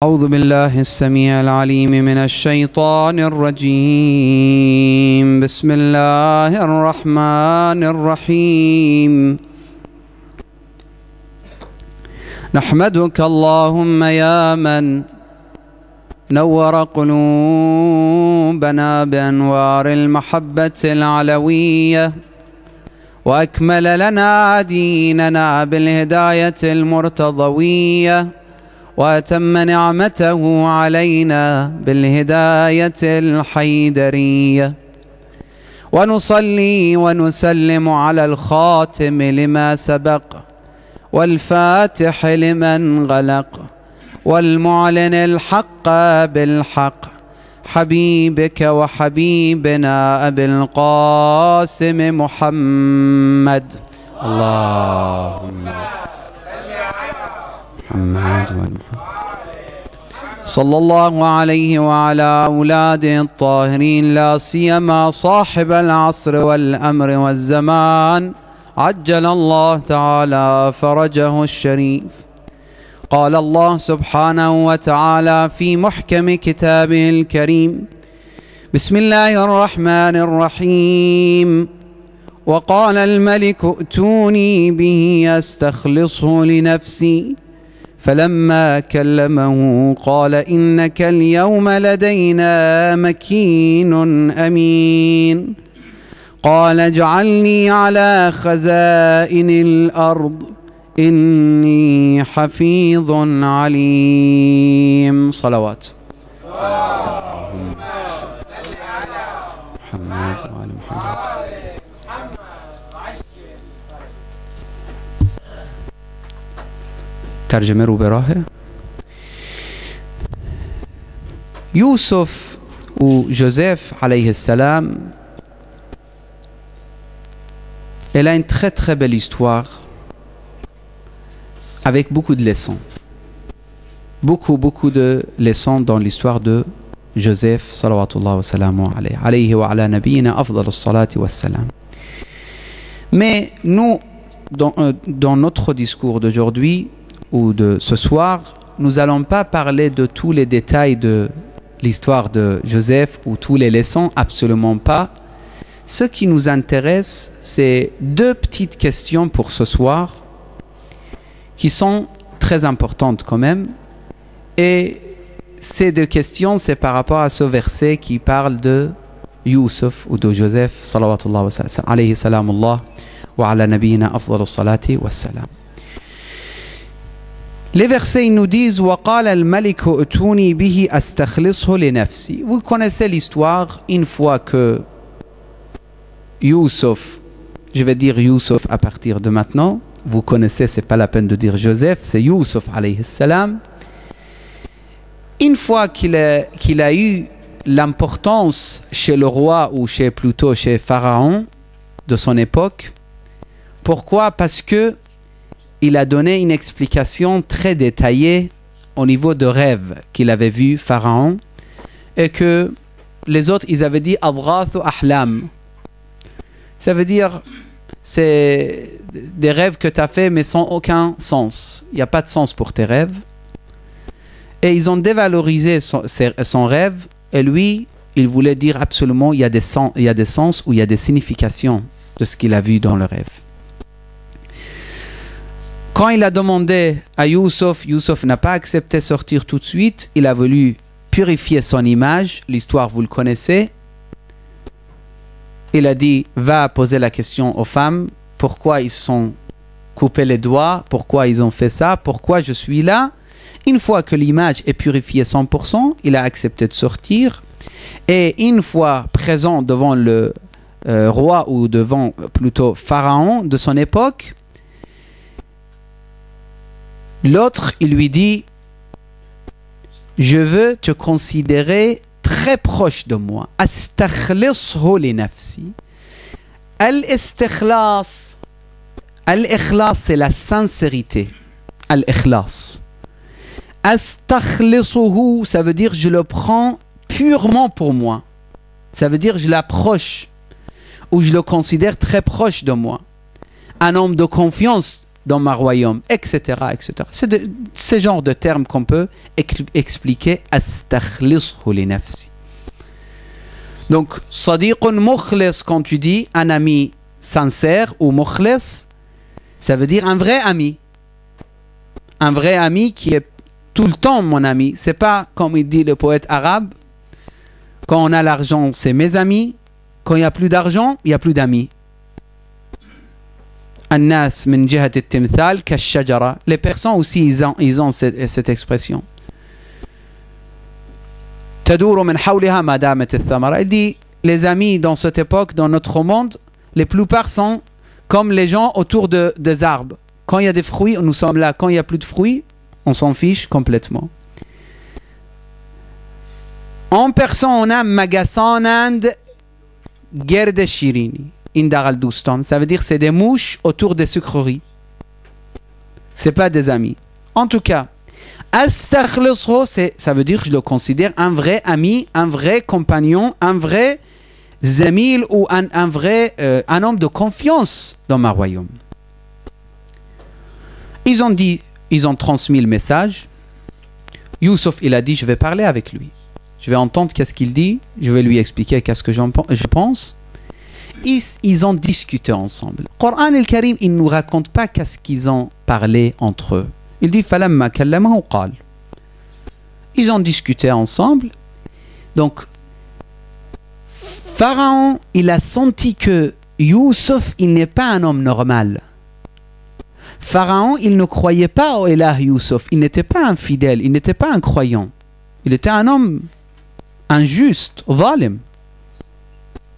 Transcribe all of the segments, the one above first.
أعوذ بالله السميع العليم من الشيطان الرجيم. بسم الله الرحمن الرحيم. نحمدك اللهم يا من نور قلوبنا بأنوار المحبة العلوية، وأكمل لنا ديننا بالهداية المرتضوية، وأتم نعمته علينا بالهداية الحيدرية. ونصلي ونسلم على الخاتم لما سبق، والفاتح لمن غلق، والمعلن الحق بالحق، حبيبك وحبيبنا أبي القاسم محمد. اللهم محمد صلى الله عليه وعلى أولاده الطاهرين، لا سيما صاحب العصر والأمر والزمان، عجل الله تعالى فرجه الشريف. قال الله سبحانه وتعالى في محكم كتابه الكريم: بسم الله الرحمن الرحيم. وقال الملك ائتوني به أستخلصه لنفسي، فلما كلمه قال إنك اليوم لدينا مكين أمين. قال اجعلني على خزائن الأرض إني حفيظ عليم. صلوات. اللهم صل على محمد وآل محمد. ترجمه رو به راهه. Youssef ou Joseph alayhi salam, elle a une très très belle histoire avec beaucoup de leçons. Beaucoup de leçons dans l'histoire de Joseph salawatullah wa salamu alayhi wa ala nabiyina afdalus salati wa salam. Mais nous, dans notre discours d'aujourd'hui ou de ce soir, nous n'allons pas parler de tous les détails de l'histoire de Joseph ou tous les leçons, absolument pas. Ce qui nous intéresse, c'est deux petites questions pour ce soir qui sont très importantes quand même. Et ces deux questions, c'est par rapport à ce verset qui parle de Youssef ou de Joseph salawatullah wa alayhi salamullah wa ala nabiyina afdalus salati wa salam. Les versets nous disent وَقَالَ الْمَلِكُ أُتُونِي بِهِ أَسْتَخْلِصْهُ لِنَفْسِي. Vous connaissez l'histoire. Une fois que Youssef, je vais dire Youssef à partir de maintenant, vous connaissez, c'est pas la peine de dire Joseph, c'est Youssef alayhi salam. Une fois qu'il a eu l'importance chez le roi, ou plutôt chez Pharaon de son époque. Pourquoi? Parce que il a donné une explication très détaillée au niveau de rêve qu'il avait vu Pharaon, et que les autres, ils avaient dit Adghathu Ahlam. Ça veut dire, c'est des rêves que tu as fait mais sans aucun sens. Il n'y a pas de sens pour tes rêves. Et ils ont dévalorisé son rêve, et lui, il voulait dire absolument il y a des sens ou il y a des significations de ce qu'il a vu dans le rêve. Quand il a demandé à Youssef, Youssef n'a pas accepté de sortir tout de suite. Il a voulu purifier son image. L'histoire, vous le connaissez. Il a dit, va poser la question aux femmes. Pourquoi ils se sont coupés les doigts? Pourquoi ils ont fait ça? Pourquoi je suis là? Une fois que l'image est purifiée 100%, il a accepté de sortir. Et une fois présent devant le roi, ou devant plutôt Pharaon de son époque, l'autre, il lui dit, je veux te considérer très proche de moi. Astakhlishu li nafsi. Al-istikhlas. Al-ikhlas, c'est la sincérité. Al-ikhlas. Astakhlisuhu, ça veut dire je le prends purement pour moi. Ça veut dire je l'approche, ou je le considère très proche de moi. Un homme de confiance dans ma royaume, etc., etc. C'est ce genre de termes qu'on peut expliquer. Astakhlishu li nafsi. Donc, sadiqun mukhlis, quand tu dis un ami sincère ou mukhlis, ça veut dire un vrai ami. Un vrai ami qui est tout le temps mon ami. C'est pas comme il dit le poète arabe, quand on a l'argent, c'est mes amis. Quand il n'y a plus d'argent, il n'y a plus d'amis. An-nas min jihat at-timthal kash-shajara. Les Persans aussi, ils ont cette expression. Taduru min hawliha ma damat ath-thamara. Il dit, les amis dans cette époque, dans notre monde, les plupart sont comme les gens autour des arbres. Quand il y a des fruits, nous sommes là. Quand il n'y a plus de fruits, on s'en fiche complètement. En persan, on a magasanand gerde shirini. Indar al-Doustan. Ça veut dire c'est des mouches autour des sucreries. C'est pas des amis. En tout cas, astakhlishu, ça veut dire je le considère un vrai ami, un vrai compagnon, un vrai zamil ou un vrai un homme de confiance dans ma royaume. Ils ont transmis le message. Youssouf, il a dit, je vais parler avec lui. Je vais entendre qu'est-ce qu'il dit. Je vais lui expliquer qu'est-ce que je pense. Ils ont discuté ensemble. Le Coran al-Karim, il ne nous raconte pas qu'est-ce qu'ils ont parlé entre eux. Il dit, falamma kallamahu qal. Ils ont discuté ensemble. Donc, Pharaon, il a senti que Youssouf, il n'est pas un homme normal. Pharaon, il ne croyait pas au Elah Youssouf. Il n'était pas un fidèle, il n'était pas un croyant. Il était un homme injuste, zalim.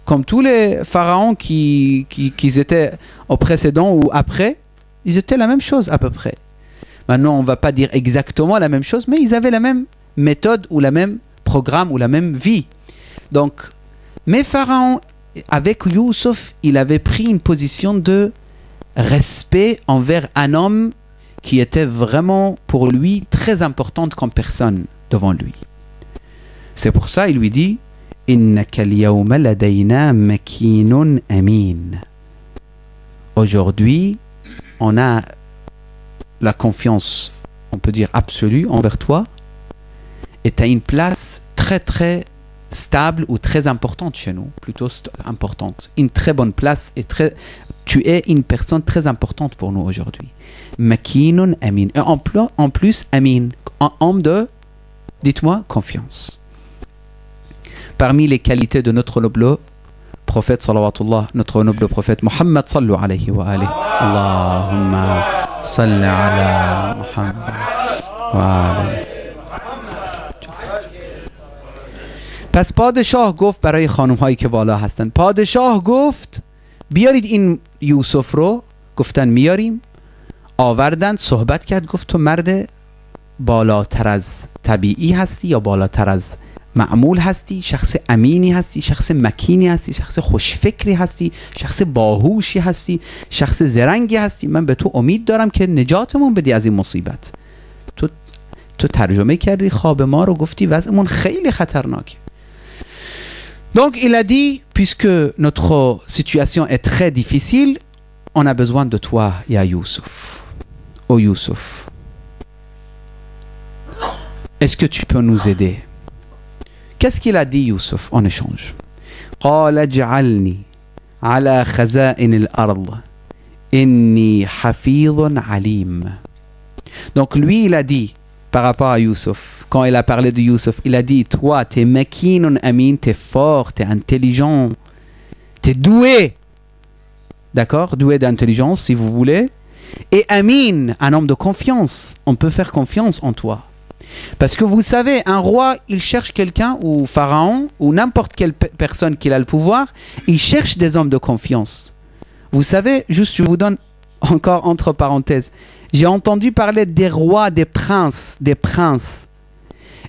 Comme tous les pharaons qui étaient au précédent ou après, ils étaient la même chose à peu près. Maintenant, on ne va pas dire exactement la même chose, mais ils avaient la même méthode ou la même programme ou la même vie. Donc, mais Pharaon, avec Youssouf, il avait pris une position de respect envers un homme qui était vraiment pour lui très importante comme personne devant lui. C'est pour ça il lui dit innaka al-yawma ladayna makinun amin. Aujourd'hui, on a la confiance, on peut dire absolue envers toi, et tu as une place très très stable ou très importante chez nous, plutôt importante, une très bonne place et tu es une personne très importante pour nous aujourd'hui. Makinun amin. Et en plus, amin, un homme de, dites-moi, confiance. Parmi les qualités de notre noble prophète, salawatullah, notre noble prophète Muhammad, sallu alayhi wa alayhi. Allahumma salli ala Muhammad wa alayhi. پس پادشاه گفت برای خانم هایی که بالا هستن، پادشاه گفت بیارید این یوسف رو. گفتن میاریم. آوردن، صحبت کرد، گفت تو مرد بالاتر از طبیعی هستی یا بالاتر از معمول هستی، شخص امینی هستی، شخص مکینی هستی، شخص خوشفکری هستی، شخص باهوشی هستی، شخص زرنگی هستی. من به تو امید دارم که نجاتمون بدی از این مصیبت. تو ترجمه کردی خواب ما رو، گفتی وضعمون خیلی خطرناکه. Donc il a dit, puisque notre situation est très difficile, on a besoin de toi, ya Youssouf. Oh Youssouf, est-ce que tu peux nous aider? Qu'est-ce qu'il a dit Youssouf en échange? قال اجعلني على خزائن الأرض إني حفيظ عليم. Donc lui il a dit par rapport à Youssouf, quand il a parlé de Youssouf, il a dit, toi, t'es makinun amin, t'es fort, t'es intelligent, t'es doué. D'accord? Doué d'intelligence, si vous voulez. Et amin, un homme de confiance. On peut faire confiance en toi. Parce que vous savez, un roi, il cherche quelqu'un, ou pharaon, ou n'importe quelle personne qui a le pouvoir, il cherche des hommes de confiance. Vous savez, juste je vous donne encore entre parenthèses, j'ai entendu parler des rois, des princes.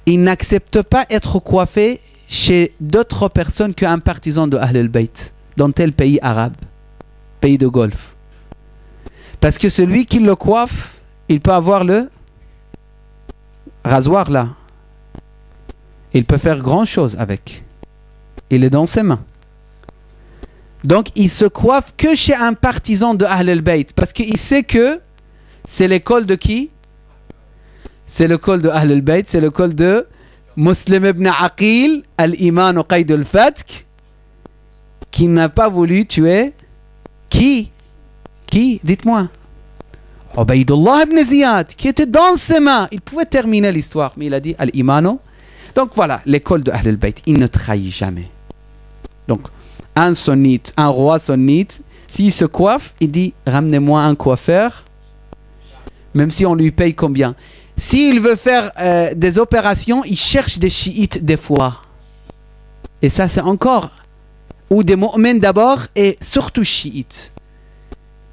Ils n'acceptent pas être coiffés chez d'autres personnes qu'un partisan de Ahl al-Bayt, dans tel pays arabe, pays de Golfe. Parce que celui qui le coiffe, il peut avoir le rasoir là. Il peut faire grand chose avec. Il est dans ses mains. Donc il se coiffe que chez un partisan de Ahl al-Bayt, parce qu'il sait que C'est l'école de qui? C'est l'école de Ahl al-Bayt, c'est l'école de Muslim ibn Aqil, al-Iman qayd al-Fatk, qui n'a pas voulu tuer qui? Qui? Dites-moi. Ubaydullah ibn Ziyad, qui était dans ses mains. Il pouvait terminer l'histoire, mais il a dit al-Imano. Donc voilà, l'école de Ahl al-Bayt, il ne trahit jamais. Donc, un sunnite, un roi sunnite, s'il se coiffe, il dit ramenez-moi un coiffeur, même si on lui paye combien. S'il veut faire des opérations, il cherche des chiites des fois. Et ça, c'est encore. Ou des mu'mins d'abord et surtout chiites.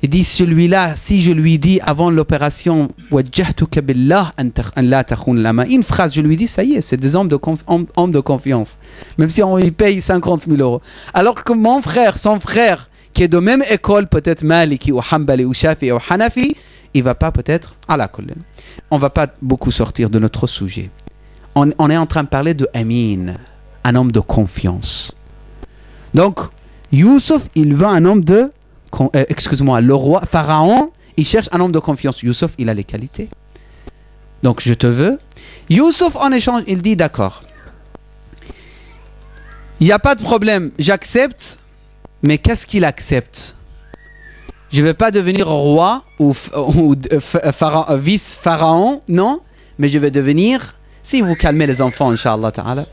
Il dit celui-là, si je lui dis avant l'opération, une phrase, je lui dis, ça y est, c'est des hommes de confiance. Même si on lui paye 50 000 euros. Alors que mon frère, son frère, qui est de même école, peut-être Maliki ou Hanbali ou Shafi ou Hanafi, il va pas peut-être à la colonne. On va pas beaucoup sortir de notre sujet. On est en train de parler de Amin, un homme de confiance. Donc, Youssouf, il veut un homme de... excuse-moi, le roi, Pharaon, il cherche un homme de confiance. Youssouf, il a les qualités. Donc, je te veux. Youssouf, en échange, il dit d'accord. Il n'y a pas de problème, j'accepte. Mais qu'est-ce qu'il accepte? Je ne vais pas devenir roi ou vice-pharaon, non. Mais je vais devenir, si vous calmez les enfants, Inch'Allah Ta'ala.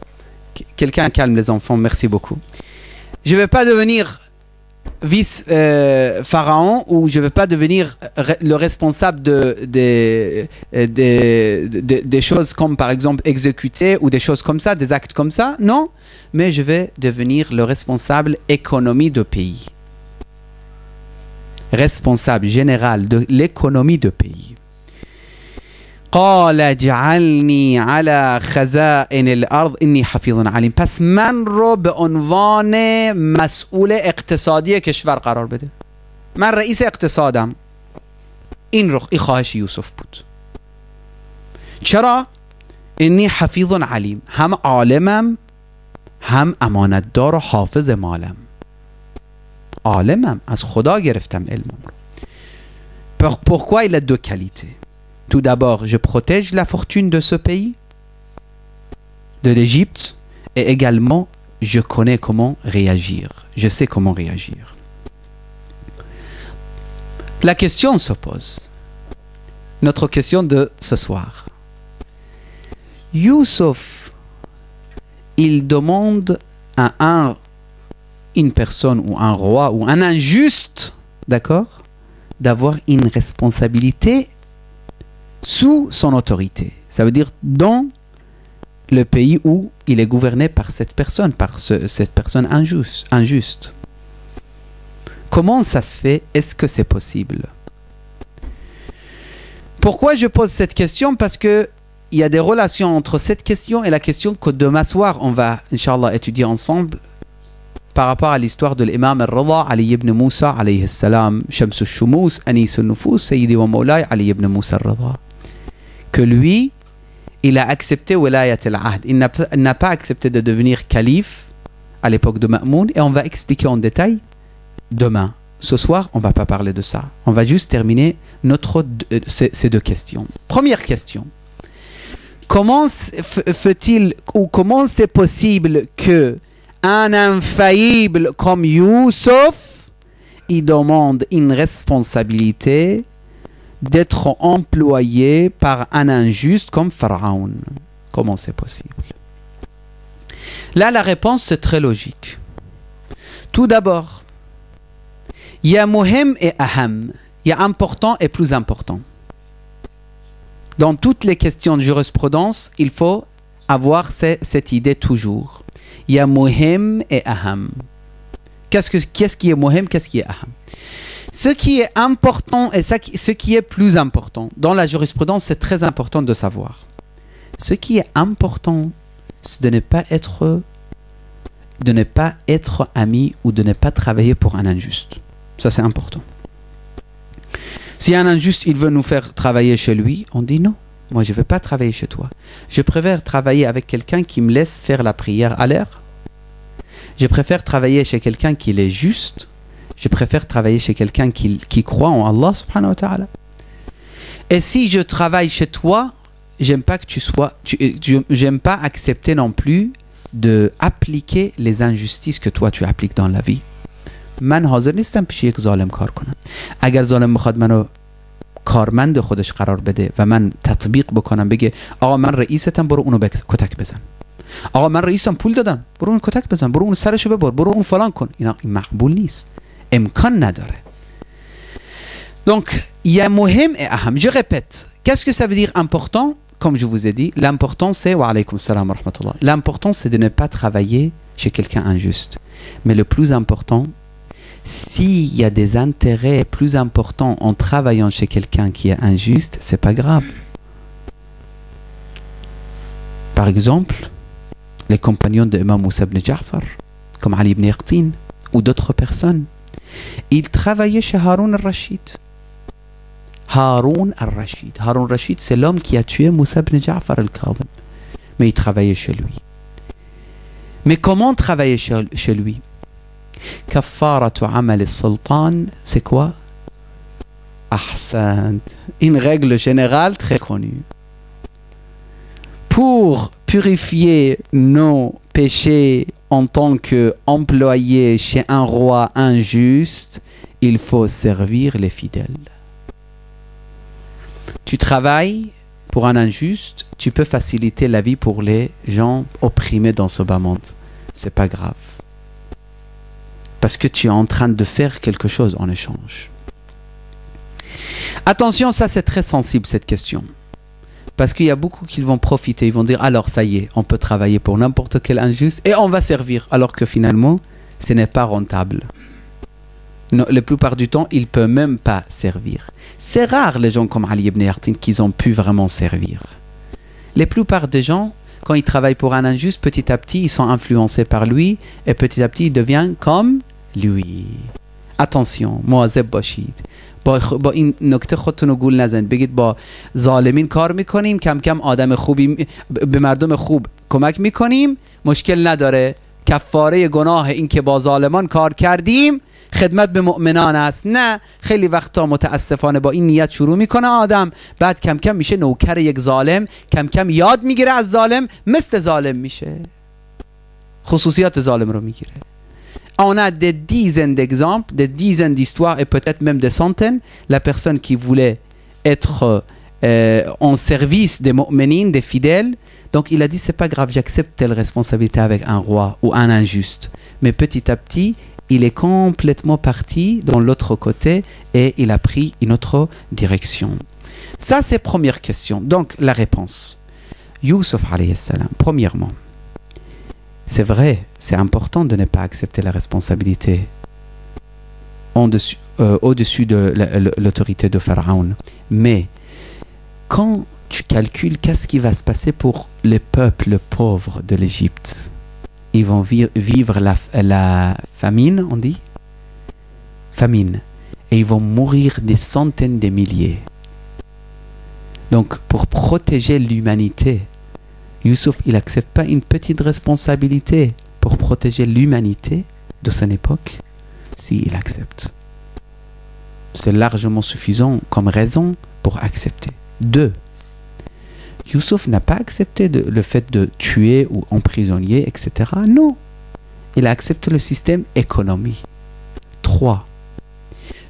Quelqu'un calme les enfants, merci beaucoup. Je ne vais pas devenir vice-pharaon ou je ne vais pas devenir le responsable des choses comme par exemple exécuter ou des choses comme ça, des actes comme ça, non. Mais je vais devenir le responsable économie de pays. Responsable général de l'économie de pays. قال اجعلني على خزائن الأرض إني حفيظ عليم. پس من رو به عنوان مسئول اقتصادی کشور قرار بده. من رئیس اقتصادم. این خواهش یوسف بود. چرا؟ إني حفیظ علیم. هم عالمم هم امانتدار و حافظ مالم. عالمم، از خدا گرفتم علمم رو. Pourquoi il a deux qualités? Tout d'abord, je protège la fortune de ce pays, de l'Égypte, et également, je connais comment réagir. Je sais comment réagir. La question se pose. Notre question de ce soir. Youssouf, il demande à une personne ou un roi ou un injuste, d'accord, d'avoir une responsabilité sous son autorité. Ça veut dire dans le pays où il est gouverné par cette personne injuste. Comment ça se fait? Est-ce que c'est possible? Pourquoi je pose cette question? Parce que il y a des relations entre cette question et la question que demain soir on va, Inch'Allah, étudier ensemble par rapport à l'histoire de l'imam al-Rida, Ali ibn Moussa, alayhi salam, Shams al-Shumus, Anis al-Nufus, Sayyidi wa Mawlai, Ali ibn Moussa al-Rida. Que lui, il a accepté Wilayat al-Ahd. Il n'a pas accepté de devenir calife à l'époque de Ma'moun, et on va expliquer en détail demain. Ce soir, on ne va pas parler de ça. On va juste terminer ces deux questions. Première question. Comment fait-il ou comment c'est possible que un infaillible comme Youssouf, il demande une responsabilité d'être employé par un injuste comme Pharaon? Comment c'est possible? Là, la réponse c'est très logique. Tout d'abord, il y a muhim et aham. Il y a important et plus important. Dans toutes les questions de jurisprudence, il faut avoir cette idée toujours. Il y a muhim et aham. Qu'est-ce qui est muhim, qu'est-ce qui est aham? Ce qui est important et ce qui est plus important. Dans la jurisprudence, c'est très important de savoir. Ce qui est important, c'est de ne pas être ami ou de ne pas travailler pour un injuste. Ça, c'est important. Si un injuste, il veut nous faire travailler chez lui, on dit non. Moi, je ne veux pas travailler chez toi. Je préfère travailler avec quelqu'un qui me laisse faire la prière à l'heure. Je préfère travailler chez quelqu'un qui est juste. Je préfère travailler chez quelqu'un qui croit en Allah subhanahu wa ta'ala. Et si je travaille chez toi, j'aime pas que tu sois, j'aime pas accepter non plus de appliquer les injustices que toi tu appliques dans la vie. من حاضر نیستم پیش یک ظالم کار کنم. اگر ظالم میخواد منو کارمند خودش قرار بده و من تطبیق بکنم بگه آقا من رئیستم برو اونو کتک بزن. آقا من رئیسم پول دادم برو اون کتک بزن، برو اون سرشو ببر، برو اون فلان کن. این مقبول نیست. امکان نداره. Donc, il y a muhim et aham. Je répète. Qu'est-ce que ça veut dire important? Comme je vous ai dit, l'important c'est wa alaykoum salam wa rahmatullah. L'important c'est de ne pas travailler chez quelqu'un injuste. Mais le plus important, s'il y a des intérêts plus importants en travaillant chez quelqu'un qui est injuste, c'est pas grave. Par exemple, les compagnons de Imam Moussa ibn Ja'far, comme Ali ibn Yaqtin ou d'autres personnes, ils travaillaient chez Haroun al-Rashid. Haroun al-Rashid. Haroun al-Rashid, c'est l'homme qui a tué Moussa ibn Ja'far al-Kadhim. Mais il travaillait chez lui. Mais comment travailler chez lui? Kaffaratu amal al-sultan, c'est quoi? Ahsant. Une règle générale très connue. Pour purifier nos péchés en tant qu'employé chez un roi injuste, il faut servir les fidèles. Tu travailles pour un injuste, tu peux faciliter la vie pour les gens opprimés dans ce bas monde. C'est pas grave. Parce que tu es en train de faire quelque chose en échange. Attention, ça c'est très sensible cette question. Parce qu'il y a beaucoup qui vont profiter, ils vont dire alors ça y est, on peut travailler pour n'importe quel injuste et on va servir. Alors que finalement, ce n'est pas rentable. Non, la plupart du temps, il ne peut même pas servir. C'est rare les gens comme Ali ibn Yaqtin qui ont pu vraiment servir. La plupart des gens, quand ils travaillent pour un injuste, petit à petit, ils sont influencés par lui et petit à petit, ils deviennent comme lui. Attention, مواظب باشید. با این نکته خودتون رو گول نزنید. بگید با ظالمین کار میکنیم، کم کم آدم خوبی به مردم خوب کمک میکنیم، مشکل نداره. کفاره گناه این که با ظالمان کار کردیم خدمت به مؤمنان است. نه، خیلی وقتا متاسفانه با این نیت شروع میکنه آدم، بعد کم کم میشه نوکر یک ظالم، کم کم یاد میگیره از ظالم، مثل ظالم میشه، خصوصیات ظالم رو میگیره. On a des dizaines d'exemples, des dizaines d'histoires et peut-être même des centaines. La personne qui voulait être en service des mu'minines, des fidèles, donc il a dit c'est pas grave, j'accepte telle responsabilité avec un roi ou un injuste. Mais petit à petit, il est complètement parti dans l'autre côté et il a pris une autre direction. Ça c'est première question. Donc la réponse. Youssouf alayhi salam, premièrement, c'est vrai, c'est important de ne pas accepter la responsabilité au-dessus de l'autorité de Pharaon. Mais quand tu calcules qu'est-ce qui va se passer pour les peuples pauvres de l'Égypte, ils vont vivre la famine, on dit? Famine. Et ils vont mourir des centaines de milliers. Donc, pour protéger l'humanité, Youssouf, il n'accepte pas une petite responsabilité pour protéger l'humanité de son époque. Si, il accepte. C'est largement suffisant comme raison pour accepter. 2. Youssouf n'a pas accepté le fait de tuer ou emprisonner, etc. Non. Il a accepté le système économie. 3.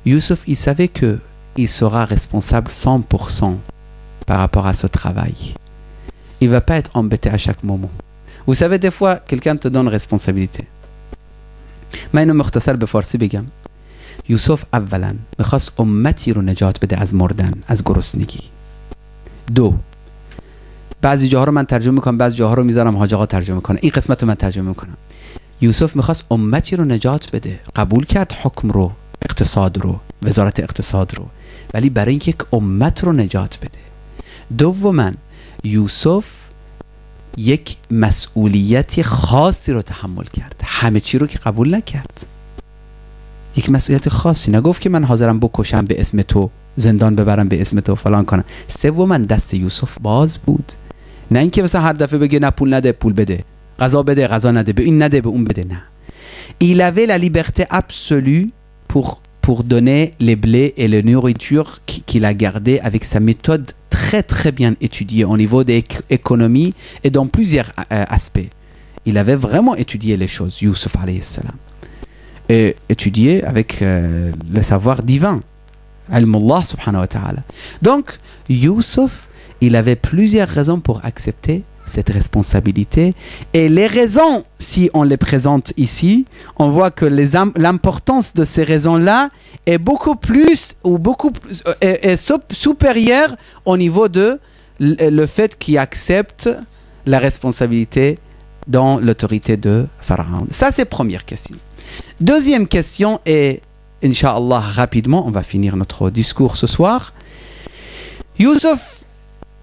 Youssouf, il savait qu'il sera responsable 100% par rapport à ce travail. Il ne va pas être embêté à chaque moment. Vous savez, des fois, quelqu'un te donne responsabilité. ما اینو مختصر به فارسی بگم. یوسف اولا میخواست امتی رو نجات بده از مردن، از گرسنگی. 2. بعضی جاها رو من ترجمه میکنم، بعضی جاها رو میذارم حاج آقا ترجمه کنه. این قسمت رو من ترجمه میکنم. یوسف میخواست امتی رو نجات بده. قبول کرد حکم رو، اقتصاد رو، وزارت اقتصاد رو. ولی برای اینکه یک امت رو نجات بده. دوما یوسف یک مسئولیت خاصی رو تحمل کرد. همه چی رو که قبول نکرد. یک مسئولیت خاصی. نگفت که من حاضرم بکشم به اسم تو، زندان ببرم به اسم تو، فلان کنم. سوما دست یوسف باز بود. نه اینکه مثلا هر دفعه بگه نه پول نده، پول بده. غذا بده، غذا نده. به این نده، به اون بده. نه. Il avait la liberté absolue pour pour donner les blés et la nourriture qu'il a gardé avec sa méthode très très bien étudiée au niveau des économies et dans plusieurs aspects. Il avait vraiment étudié les choses, Youssouf alayhi salam. Et étudié avec le savoir divin. Al-Mullah subhanahu wa ta'ala. Donc, Youssouf, il avait plusieurs raisons pour accepter cette responsabilité. Et les raisons, si on les présente ici, on voit que l'importance de ces raisons-là est beaucoup plus ou est supérieure au niveau de le fait qu'il accepte la responsabilité dans l'autorité de Pharaon. Ça, c'est la première question. Deuxième question, et Inch'Allah, rapidement, on va finir notre discours ce soir. Youssouf,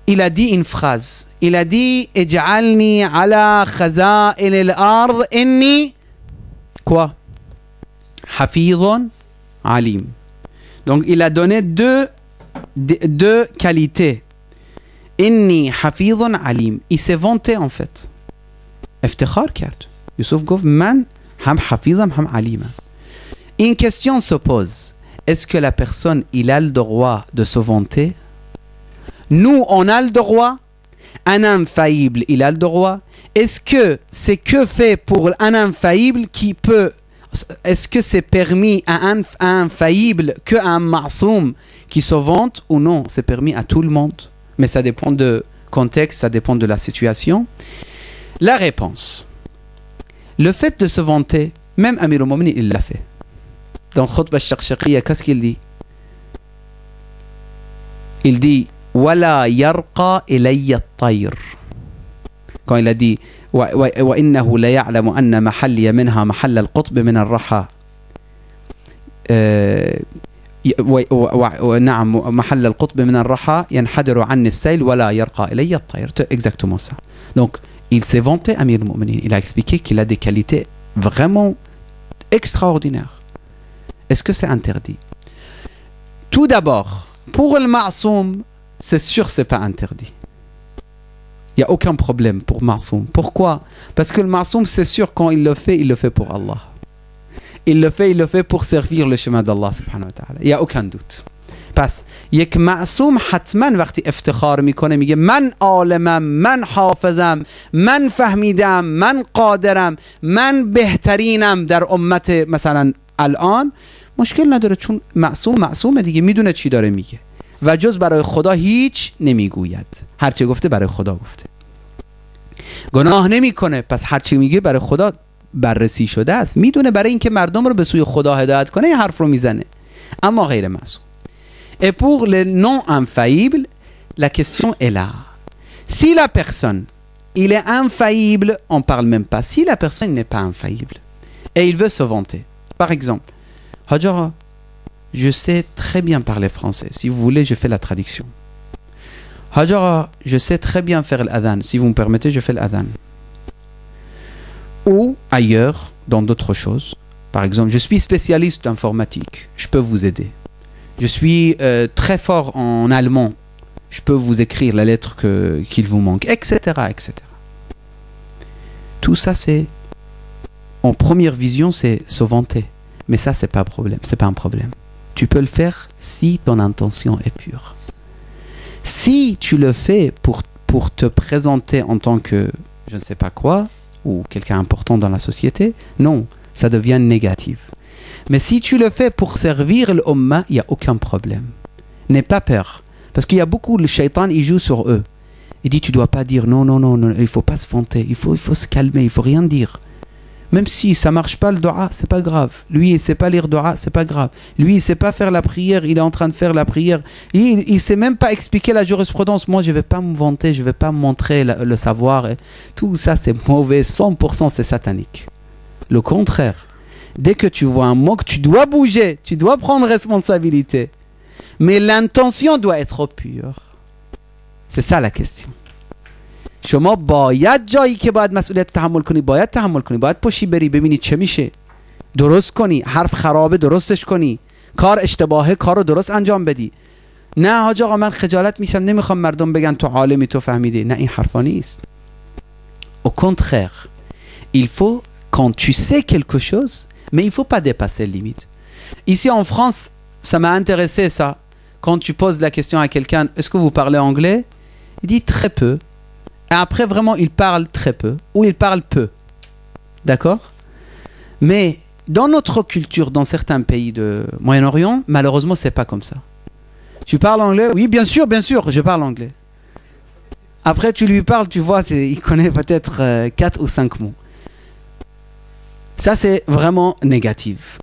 il a dit une phrase. Il a dit Ij'alni ala khaza'in al-ard inni quoi? Hafidhun alim. Donc il a donné deux qualités. Inni hafidhun alim. Il s'est vanté en fait. Iftikhar kard. Youssouf gov man ham hafidham ham alima. Une question se pose. Est-ce que la personne il a le droit de se vanter? Nous, on a le droit. Un infaillible, il a le droit. Est-ce que c'est que fait pour un infaillible qui peut... Est-ce que c'est permis à un infaillible qu'à un ma'soum qui se vante ou non? C'est permis à tout le monde. Mais ça dépend du contexte, ça dépend de la situation. La réponse. Le fait de se vanter, même Amir al-Mu'minin, il l'a fait. Dans Khutbah al-Sharshaqiyya, qu'est-ce qu'il dit? Il dit Wala yarqa ilayya at-tayr. Quand il a dit wa innahu la ya'lamu anna mahalliya minha mahall al-qutb min ar-raha. نعم محل القطب من الرحى ينحدر عني السيل ولا يرقى إلي الطير. Exactement ça. Donc il s'est vanté Amir al-Mu'minin. Il a expliqué qu'il a des qualités vraiment extraordinaires. Est-ce que c'est interdit? Tout d'abord, pour le ma'soum, c'est sûr que ce n'est pas interdit. Il n'y a aucun problème pour ma'soum. Pourquoi? Parce que le ma'soum, c'est sûr quand il le fait pour Allah. Il le fait pour servir le chemin d'Allah subhanahu wa ta'ala. Il n'y a aucun doute. Parce que ma'soum, hatman, وقتی افتخار میکنه میگه من عالمم، من حافظم، من فهمیدم، من قادرم، من بهترینم در امت مثلا الان، مشکل نداره چون معصومه دیگه، میدونه چی داره میگه و جز برای خدا هیچ نمیگوید. هرچی گفته برای خدا گفته. گناه نمیکنه، پس هرچی میگه برای خدا بررسی شده است. میدونه برای اینکه مردم رو به سوی خدا هدایت کنه این حرف رو میزنه. اما غیر معصوم. Et pour les non infaillibles, la question est là. Si la personne, il est infaillible, on ne parle même pas. Si la personne n'est pas infaillible et il veut se vanter, par exemple, Hadjara, je sais très bien parler français. Si vous voulez, je fais la traduction. Hadjara, je sais très bien faire l'adhan. Si vous me permettez, je fais l'adhan. Ou ailleurs, dans d'autres choses. Par exemple, je suis spécialiste d'informatique. Je peux vous aider. Je suis très fort en allemand. Je peux vous écrire la lettre qu'il vous manque, etc., etc. Tout ça, c'est... En première vision, c'est se vanter. Mais ça, c'est pas un problème. C'est pas un problème. Tu peux le faire si ton intention est pure. Si tu le fais pour te présenter en tant que je ne sais pas quoi, ou quelqu'un important dans la société, non, ça devient négatif. Mais si tu le fais pour servir l'umma, il n'y a aucun problème. N'aie pas peur. Parce qu'il y a beaucoup, le shaitan, il joue sur eux. Il dit, tu ne dois pas dire non, non, non, non, il ne faut pas se vanter, il faut se calmer, il ne faut rien dire. Même si ça ne marche pas le dua, c'est pas grave. Lui, il ne sait pas lire dua, c'est pas grave. Lui, il ne sait pas faire la prière, il est en train de faire la prière. Il ne sait même pas expliquer la jurisprudence. Moi, je ne vais pas me vanter, je ne vais pas me montrer le savoir. Tout ça, c'est mauvais, 100% c'est satanique. Le contraire. Dès que tu vois un mot, tu dois bouger, tu dois prendre responsabilité. Mais l'intention doit être pure. C'est ça la question. شما باید جایی که باید مسئولیت تحمل کنی باید تحمل کنی، باید پشی بری ببینی چه میشه، درست کنی، حرف خرابه درستش کنی، کار اشتباهه کارو درست انجام بدی. نه حاج آقا من خجالت میشم نمیخوام مردم بگن تو عالمی تو فهمیدی. نه این حرفا نیست. Au contraire, il faut quand tu sais quelque chose, mais il faut pas dépasser les limites. Ici en France, ça m'a intéressé ça. Quand tu poses la question à quelqu'un, est-ce que vous parlez anglais? Il dit très peu. Et après, vraiment, il parle très peu. Ou il parle peu. D'accord? Mais dans notre culture, dans certains pays de Moyen-Orient, malheureusement, c'est pas comme ça. Tu parles anglais? Oui, bien sûr, je parle anglais. Après, tu lui parles, tu vois, il connaît peut-être 4 ou 5 mots. Ça, c'est vraiment négatif.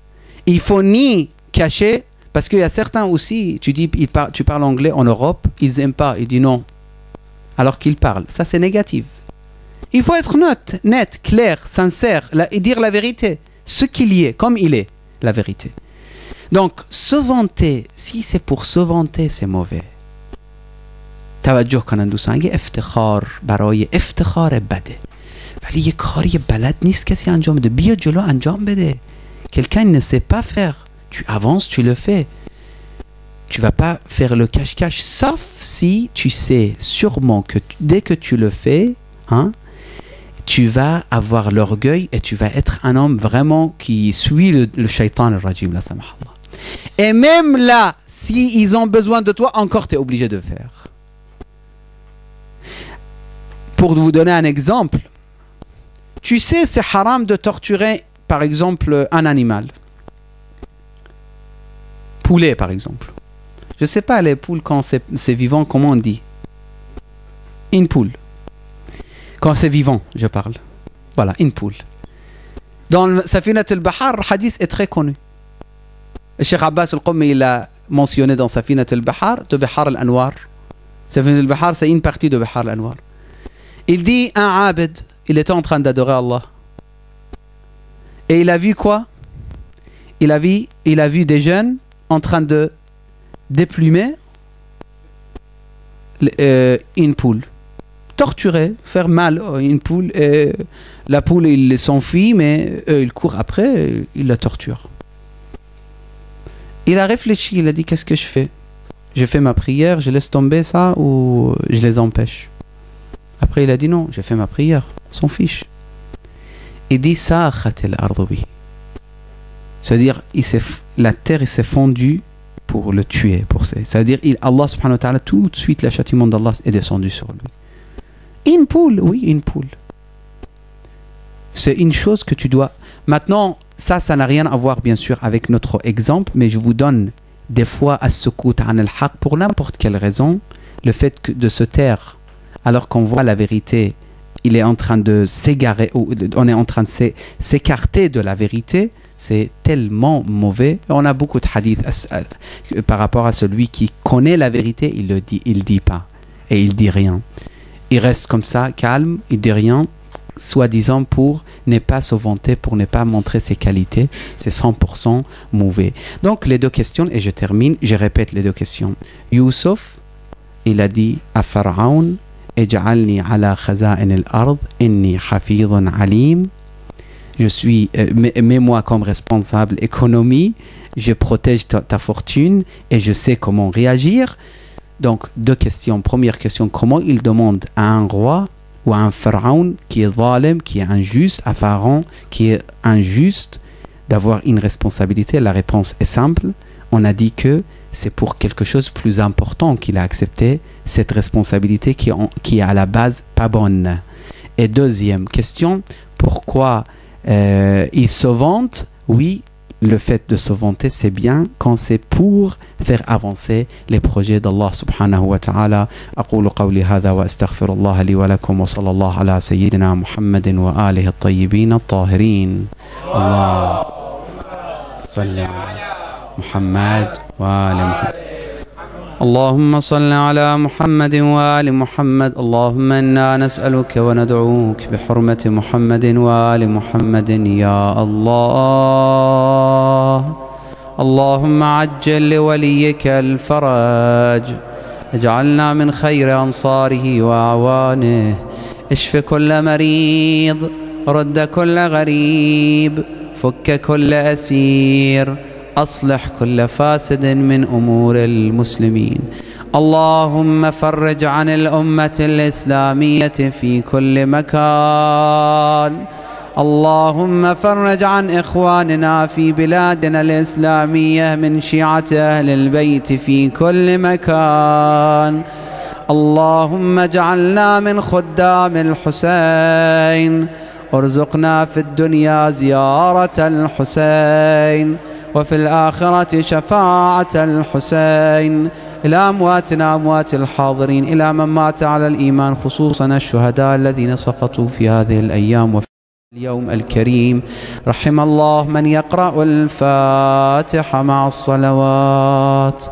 Il faut ni cacher, parce qu'il y a certains aussi, tu dis, tu parles anglais en Europe, ils n'aiment pas, ils disent non. Alors qu'ils parlent. Ça, c'est négatif. Il faut être net, clair, sincère, et dire la vérité. Ce qu'il y est, comme il est, la vérité. Donc, se vanter, si c'est pour se vanter, c'est mauvais. توجه کنن دوستان اگه افتخار برای افتخار بده ولی یه کاری بلد نیست کسی انجام بده بیا جلو انجام بده quelqu'un ne sait pas faire tu avances tu le fais tu vas pas faire le cache-cache sauf si tu sais sûrement que dès que tu le fais hein, tu vas avoir l'orgueil et tu vas être un homme vraiment qui suit le shaitan le rajim la samahallah et même là si ils ont besoin de toi encore tu es obligé de faire. Pour vous donner un exemple, tu sais, c'est haram de torturer, par exemple, un animal. Poulet, par exemple. Je ne sais pas, les poules, quand c'est vivant, comment on dit? Une poule. Quand c'est vivant, je parle. Voilà, une poule. Dans le Safinat al-Bahar, le hadith est très connu. Le Cheikh Abbas al-Qummi, il a mentionné dans Safinat al-Bahar, de Bihar al-Anwar. Safinat al-Bahar, c'est une partie de Bihar al-Anwar. Il dit un abed, il était en train d'adorer Allah. Et il a vu quoi? Il a vu des jeunes en train de déplumer une poule. Torturer, faire mal à une poule. Et la poule, il s'enfuit, mais eux, ils courent après, ils la torturent. Il a réfléchi, il a dit qu'est-ce que je fais? Je fais ma prière, je laisse tomber ça ou je les empêche? Après, il a dit non, j'ai fait ma prière, on s'en fiche. Il dit ça, c'est-à-dire, la terre s'est fondue pour le tuer. C'est-à-dire, Allah subhanahu wa ta'ala, tout de suite, le châtiment d'Allah est descendu sur lui. Une poule, oui, une poule. C'est une chose que tu dois... Maintenant, ça n'a rien à voir, bien sûr, avec notre exemple, mais je vous donne des fois à sukut an al-haq pour n'importe quelle raison, le fait de se taire alors qu'on voit la vérité, il est en train de s'égarer, on est en train de s'écarter de la vérité, c'est tellement mauvais. On a beaucoup de hadiths par rapport à celui qui connaît la vérité, il dit pas et il dit rien. Il reste comme ça, calme, il dit rien, soi-disant pour ne pas se vanter, pour ne pas montrer ses qualités. C'est 100% mauvais. Donc les deux questions, et je termine, je répète les deux questions. Youssouf, il a dit à Pharaon, اجعلني على خزائن الأرض إني حفيظ عليم. Je suis, mets-moi comme responsable économie, je protège ta fortune et je sais comment réagir. Donc, deux questions. Première question, comment il demande à un roi ou à un pharaon qui est zalim, qui est injuste, à Pharaon qui est injuste, d'avoir une responsabilité? La réponse est simple. On a dit que c'est pour quelque chose de plus important qu'il a accepté cette responsabilité qui est à la base pas bonne. Et deuxième question, pourquoi il se vante? Oui, le fait de se vanter, c'est bien quand c'est pour faire avancer les projets d'Allah subhanahu wa ta'ala. أقول قولي هذا وأستغفر الله لي ولكم وصلى الله على سيدنا محمد وآله الطيبين الطاهرين. الله صل على محمد وآل محمد. اللهم صل على محمد وآل محمد. اللهم إنا نسألك وندعوك بحرمة محمد وآل محمد يا الله. اللهم عجل لوليك الفرج، اجعلنا من خير أنصاره وأعوانه. اشف كل مريض، رد كل غريب، فك كل أسير، أصلح كل فاسد من أمور المسلمين. اللهم فرج عن الأمة الإسلامية في كل مكان. اللهم فرج عن إخواننا في بلادنا الإسلامية من شيعة أهل البيت في كل مكان. اللهم اجعلنا من خدام الحسين، ارزقنا في الدنيا زيارة الحسين وفي الآخرة شفاعة الحسين. إلى أمواتنا أموات الحاضرين، إلى من مات على الإيمان خصوصا الشهداء الذين سقطوا في هذه الأيام وفي اليوم الكريم. رحم الله من يقرأ الفاتحة مع الصلوات.